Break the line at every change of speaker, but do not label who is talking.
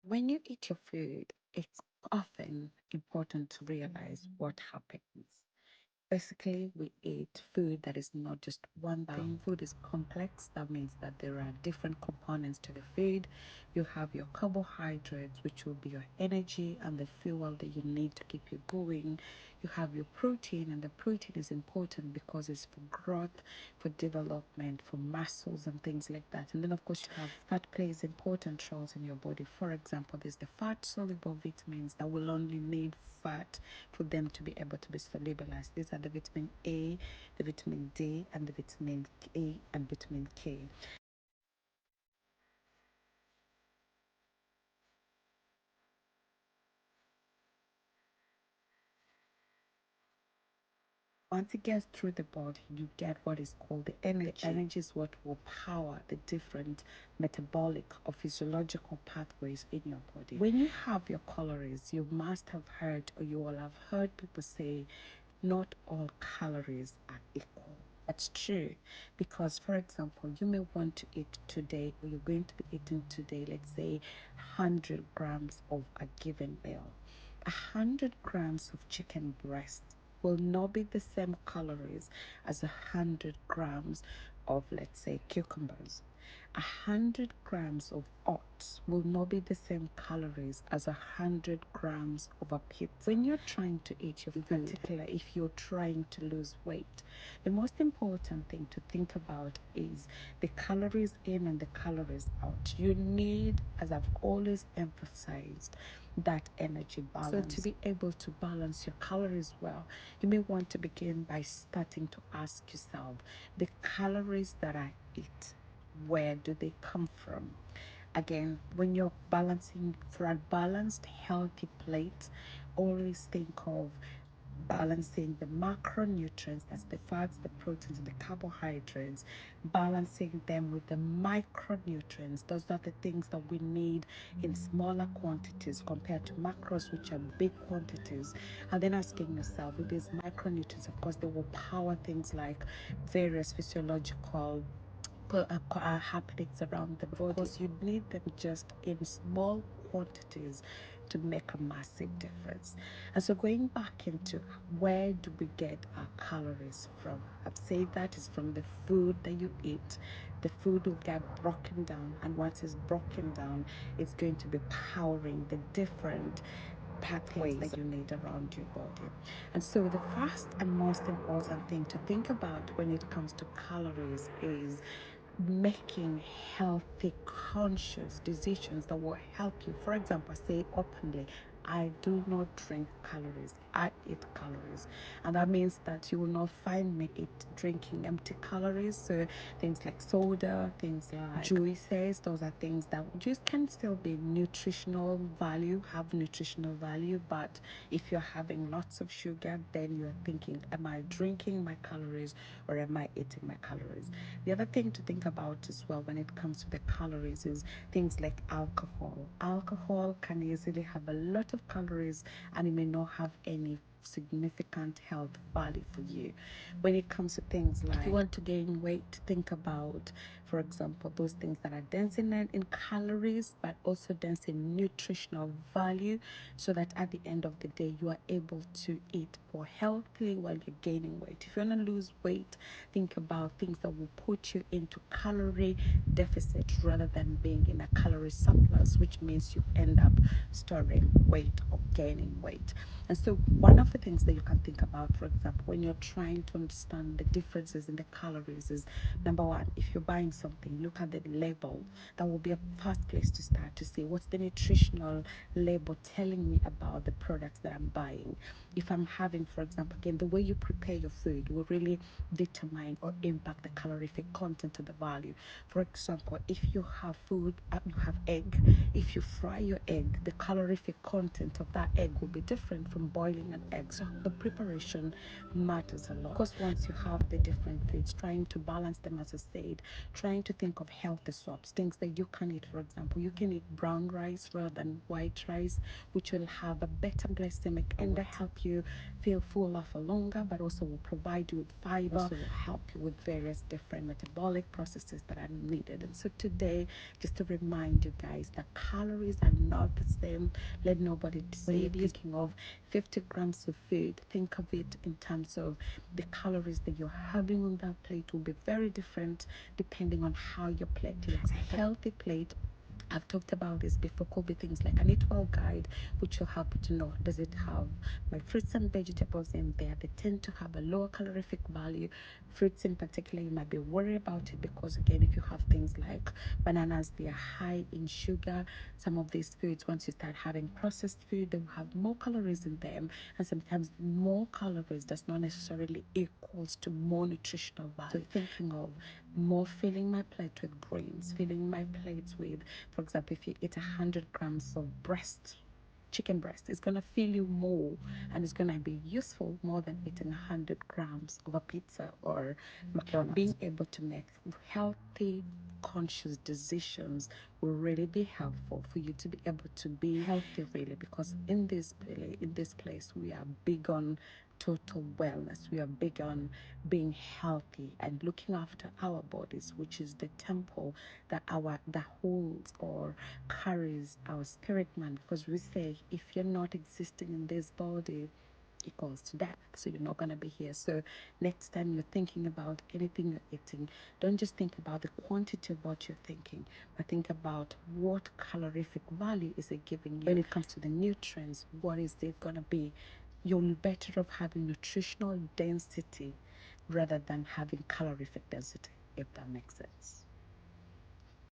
When you eat your food, it's often important to realize what happens. Basically, we eat food that is not just one thing. Food is complex. That means that there are different components to the food. You have your carbohydrates, which will be your energy and the fuel that you need to keep you going. You have your protein, and the protein is important because it's for growth, for development, for muscles and things like that. And then, of course, you have fat plays important roles in your body. For example, there's the fat soluble vitamins that will only need fat for them to be able to be solubilized. These are the vitamin A, the vitamin D, and the vitamin A and vitamin K. Once it gets through the body, you get what is called the energy. The energy is what will power the different metabolic or physiological pathways in your body. When you have your calories, you must have heard, or you will have heard people say, not all calories are equal. That's true because, for example, you may want to eat today, or you're going to be eating today, let's say 100 grams of a given meal. 100 grams of chicken breast will not be the same calories as 100 grams of, let's say, cucumbers. 100 grams of oats will not be the same calories as 100 grams of a pizza. When you're trying to eat your food, particularly if you're trying to lose weight, the most important thing to think about is the calories in and the calories out. You need, as I've always emphasized, that energy balance. So to be able to balance your calories well, you may want to begin by starting to ask yourself, the calories that I eat, where do they come from? Again, when you're balancing for a balanced, healthy plate, always think of balancing the macronutrients, that's the fats, the proteins, and the carbohydrates, balancing them with the micronutrients. Those are the things that we need in smaller quantities compared to macros, which are big quantities. And then asking yourself, with these micronutrients, of course, they will power things like various physiological happenings around the body. Because you need them just in small quantities to make a massive difference. And so going back into where do we get our calories from? I've said that is from the food that you eat. The food will get broken down, and once it's broken down, it's going to be powering the different pathways that you need around your body. And so the first and most important thing to think about when it comes to calories is making healthy, conscious decisions that will help you. For example, say openly, I do not drink calories. I eat calories. And that means that you will not find me drinking empty calories. So things like soda, things like juices, those are things that juice can still be nutritional value, have nutritional value. But if you're having lots of sugar, then you're thinking, am I drinking my calories or am I eating my calories? The other thing to think about as well when it comes to the calories is things like alcohol. Alcohol can easily have a lot of calories and it may not have any significant health value for you. When it comes to things like, if you want to gain weight, think about, for example, those things that are dense in calories but also dense in nutritional value, so that at the end of the day you are able to eat more healthily while you're gaining weight. If you want to lose weight, think about things that will put you into calorie deficit rather than being in a calorie surplus, which means you end up storing weight or gaining weight. And so one of the things that you can think about, for example, when you're trying to understand the differences in the calories is, number one, if you're buying something, look at the label. That will be a first place to start to see what's the nutritional label telling me about the products that I'm buying. If I'm having, for example, again, the way you prepare your food will really determine or impact the calorific content of the value. For example, if you have food, you have egg. If you fry your egg, the calorific content of that egg will be different from boiling an egg. So the preparation matters a lot. Of course, once you have the different foods, trying to balance them, as I said, try trying to think of healthy swaps, things that you can eat. For example, you can eat brown rice rather than white rice, which will have a better glycemic index, help you feel fuller for longer, but also will provide you with fiber, also will help you with various different metabolic processes that are needed. And so today, just to remind you guys that calories are not the same. Let nobody deceive you. Thinking of 50 grams of food, think of it in terms of the calories that you're having on that plate will be very different depending on how your plate looks. A healthy plate, I've talked about this before, could be things like an eat well guide, which will help you to know, does it have my fruits and vegetables in there? They tend to have a lower calorific value. Fruits in particular, you might be worried about it because, again, if you have things like bananas, they are high in sugar. Some of these foods, once you start having processed food, they will have more calories in them. And sometimes more calories does not necessarily equals to more nutritional value. So thinking of more filling my plate with grains, filling my plate with, for example, if you eat 100 grams of chicken breast, it's going to fill you more and it's going to be useful more than eating 100 grams of a pizza or macaroni. Being able to make healthy, conscious decisions will really be helpful for you to be able to be healthy, really, because in this place we are big on total wellness. We are big on being healthy and looking after our bodies, which is the temple that holds or carries our spirit man. Because we say, if you're not existing in this body, equals to death, so you're not going to be here. So next time you're thinking about anything you're eating, don't just think about the quantity of what you're thinking, but think about what calorific value is it giving you. When it comes to the nutrients, what is it going to be? You're better off having nutritional density rather than having calorific density, if that makes sense.